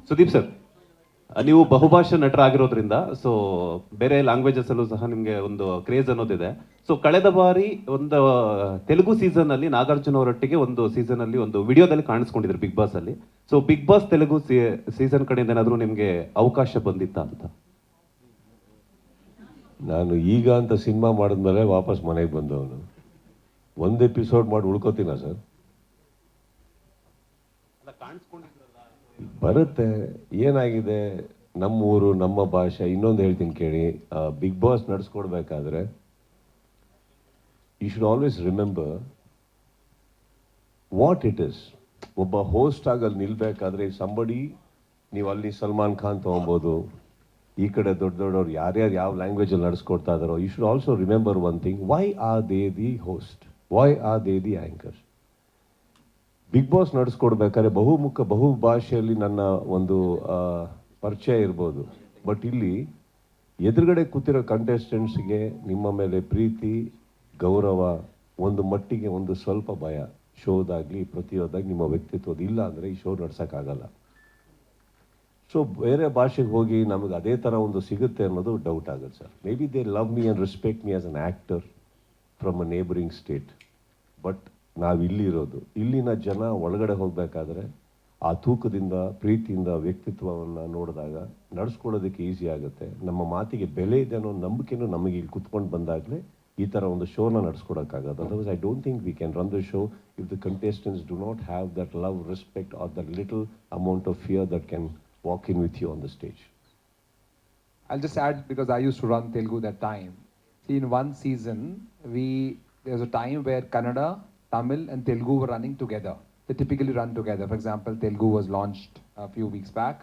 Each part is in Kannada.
ಸುದೀಪ್ ಸರ್, ನೀವು ಬಹುಭಾಷಾ ನಟರಾಗಿರೋದ್ರಿಂದ ಸೊ ಬೇರೆ ಲ್ಯಾಂಗ್ವೇಜಸ್ ಅಲ್ಲೂ ಸಹ ನಿಮಗೆ ಒಂದು ಕ್ರೇಜ್ ಅನ್ನೋದಿದೆ. ಸೊ ಕಳೆದ ಬಾರಿ ಒಂದು ತೆಲುಗು ಸೀಸನ್ ಅಲ್ಲಿ ನಾಗಾರ್ಜುನ ಅವರೊಟ್ಟಿಗೆ ಒಂದು ಸೀಸನ್ ಅಲ್ಲಿ ಒಂದು ವಿಡಿಯೋದಲ್ಲಿ ಕಾಣಿಸ್ಕೊಂಡಿದ್ರು ಬಿಗ್ ಬಾಸ್ ಅಲ್ಲಿ. So Bigg Boss Telugu season ಕಡೆಯಿಂದ ಏನಾದರೂ ನಿಮಗೆ ಅವಕಾಶ ಬಂದಿತ್ತಾ ಅಂತ? ನಾನು ಈಗ ಅಂತ ಸಿನಿಮಾ ಮಾಡಿದ್ಮೇಲೆ ವಾಪಸ್ ಮನೆಗೆ ಬಂದವನು. ಒಂದು ಎಪಿಸೋಡ್ ಮಾಡಿ ಉಳ್ಕೋತೀನ ಸರ್? ಬರುತ್ತೆ. ಏನಾಗಿದೆ, ನಮ್ಮ ಊರು ನಮ್ಮ ಭಾಷೆ. ಇನ್ನೊಂದು ಹೇಳ್ತೀನಿ ಕೇಳಿ, ಬಿಗ್ ಬಾಸ್ ನಡೆಸ್ಕೊಡ್ಬೇಕಾದ್ರೆ you should always remember what it is. ಒಬ್ಬ ಹೋಸ್ಟ್ ಆಗಲ್ಲಿ ನಿಲ್ಬೇಕಾದ್ರೆ ಸಂಬಡಿ, ನೀವು ಅಲ್ಲಿ ಸಲ್ಮಾನ್ ಖಾನ್ ತೊಗೊಬೋದು, ಈ ಕಡೆ ದೊಡ್ಡವ್ರು ಯಾರ್ಯಾರು ಯಾವ ಲ್ಯಾಂಗ್ವೇಜಲ್ಲಿ ನಡೆಸ್ಕೊಡ್ತಾ ಇದ್ದಾರೋ. You should also remember one thing, why are they the host, why are they the anchor. Bigg Boss ನಡೆಸ್ಕೊಡ್ಬೇಕಾದ್ರೆ ಬಹು ಭಾಷೆಯಲ್ಲಿ ನನ್ನ ಒಂದು ಪರಿಚಯ ಇರ್ಬೋದು, ಬಟ್ ಇಲ್ಲಿ ಎದುರುಗಡೆ ಕೂತಿರೋ ಕಂಟೆಸ್ಟೆಂಟ್ಸ್ಗೆ ನಿಮ್ಮ ಮೇಲೆ ಪ್ರೀತಿ ಗೌರವ, ಒಂದು ಮಟ್ಟಿಗೆ ಒಂದು ಸ್ವಲ್ಪ ಭಯ. ಶೋದಾಗಲಿ ಪ್ರತಿಯೊಂದಾಗಿ ನಿಮ್ಮ ವ್ಯಕ್ತಿತ್ವದ ಇಲ್ಲ ಅಂದರೆ ಈ ಶೋ ನಡ್ಸೋಕ್ಕಾಗಲ್ಲ. ಸೊ ಬೇರೆ ಭಾಷೆಗೆ ಹೋಗಿ ನಮಗೆ ಅದೇ ಥರ ಒಂದು ಸಿಗುತ್ತೆ ಅನ್ನೋದು ಡೌಟ್ ಆಗುತ್ತೆ sir. May be they love me and respect me as an actor from a neighbouring state. But ನಾವು ಇಲ್ಲಿರೋದು, ಇಲ್ಲಿನ ಜನ ಒಳಗಡೆ ಹೋಗಬೇಕಾದ್ರೆ ಆ ತೂಕದಿಂದ ಪ್ರೀತಿಯಿಂದ ವ್ಯಕ್ತಿತ್ವವನ್ನು ನೋಡಿದಾಗ ನಡೆಸ್ಕೊಳ್ಳೋದಕ್ಕೆ ಈಸಿ ಆಗುತ್ತೆ. ನಮ್ಮ ಮಾತಿಗೆ ಬೆಲೆ ಇದೆ ಅನ್ನೋ ನಂಬಿಕೆನೂ ನಮಗೆ ಇಲ್ಲಿ ಕುತ್ಕೊಂಡು ಬಂದಾಗಲೇ ಈ ಥರ ಒಂದು ಶೋನ ನಡೆಸ್ಕೊಡೋಕ್ಕಾಗೋದು. Otherwise I don't think we can run the show if the contestants do not have that love, respect or that little amount of fear that can walk in with you on the stage. I'll just add, because I used to run Telugu that time. See, in one season, there was a time where Kannada, Tamil and Telugu were running together. They typically run together. For example, Telugu was launched a few weeks back.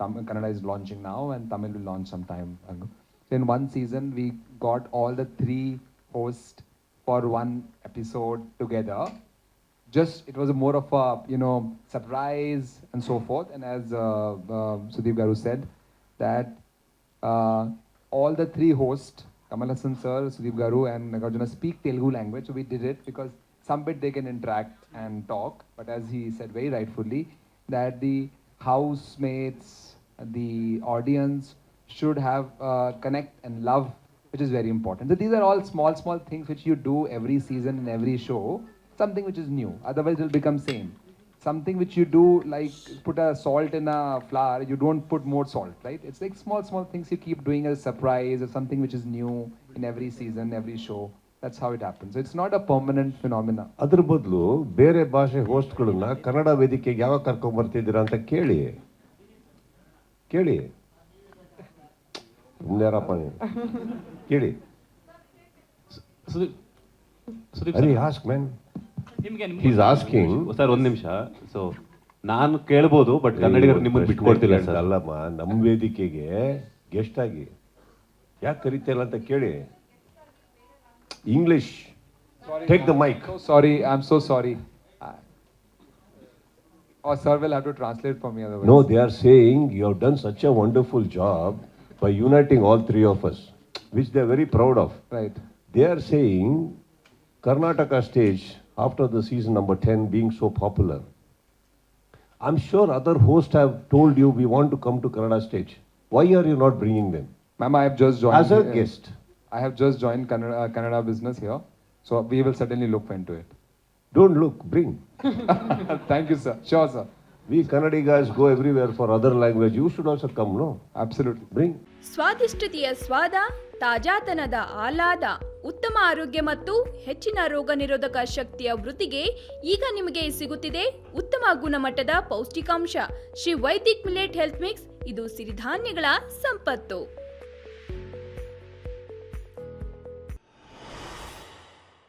Kannada is launching now and Tamil will launch sometime ago. So in one season, we got all the three hosts for one episode together. It was more of a, surprise and so forth. And as Sudeep Garu said, that all the three hosts, Kamal Hassan sir, Sudeep Garu and Nagarjuna, speak Telugu language. So we did it because some bit they can interact and talk. But as he said very rightfully, that the housemates, the audience should have connect and love, which is very important. So these are all small things which you do every season in every show. Something which is new, otherwise it will become same. Something which you do, like put a salt in a flour, you don't put more salt, right? It's like small things you keep doing as a surprise or something which is new in every season, every show. That's how it happens. So it's not a permanent phenomena. ಅದ್ರ ಬದಲು ಬೇರೆ ಭಾಷೆ ಹೋಸ್ಟ್ಗಳನ್ನ ಕನ್ನಡ ವೇದಿಕೆಗೆ ಯಾವಾಗ ಕರ್ಕೊಂಡ್ ಬರ್ತಿದ್ದೀರಾ ಅಂತ ಕೇಳಿ. ಸುಮ್ಮನೆರಪ್ಪ ಕೇಳಿ. ಅರೆ ask man. He's asking. Sir ಒಂದು ನಿಮಿಷ. ಸೊ ನಾನು ಕೇಳ್ಬೋದು, ಬಟ್ ಕನ್ನಡಿಗರು ನಿಮ್ಮನ್ನು ಬಿಟ್ಕೊಡ್ತಿಲ್ಲ ಸರ್. ಅಲ್ಲಮ್ಮ, ನಮ್ಮ ವೇದಿಕೆಗೆ ಗೆಸ್ಟ್ ಆಗಿ ಯಾಕೆ ಕರಿತಿಲ್ಲ ಅಂತ ಕೇಳಿ. English. Take the mic. I'm so sorry. Or sir will have to translate for me otherwise. No, they are saying you have done such a wonderful job by uniting all three of us, which they are very proud of. Right. They are saying Karnataka stage, after the season number 10 being so popular, I'm sure other hosts have told you we want to come to Kannada stage. Why are you not bringing them? Ma'am, I have just joined as a guest. I have just joined Kannada business here, so we will certainly look into it. Don't look, bring. Thank you, sir. Sure, sir. We Kannadi guys go everywhere for other language. You should also come, no? Absolutely. Bring. ಸ್ವಾದಿಷ್ಟತೆಯ ಸ್ವಾದ, ತಾಜಾತನದ ಆಹ್ಲಾದ, ಉತ್ತಮ ಆರೋಗ್ಯ ಮತ್ತು ಹೆಚ್ಚಿನ ರೋಗ ನಿರೋಧಕ ಶಕ್ತಿಯ ವೃದ್ಧಿಗೆ ಈಗ ನಿಮಗೆ ಸಿಗುತ್ತಿದೆ ಉತ್ತಮ ಗುಣಮಟ್ಟದ ಪೌಷ್ಟಿಕಾಂಶ Shri Vaidik millet health mix. ಇದು ಸಿರಿಧಾನ್ಯಗಳ ಸಂಪತ್ತು.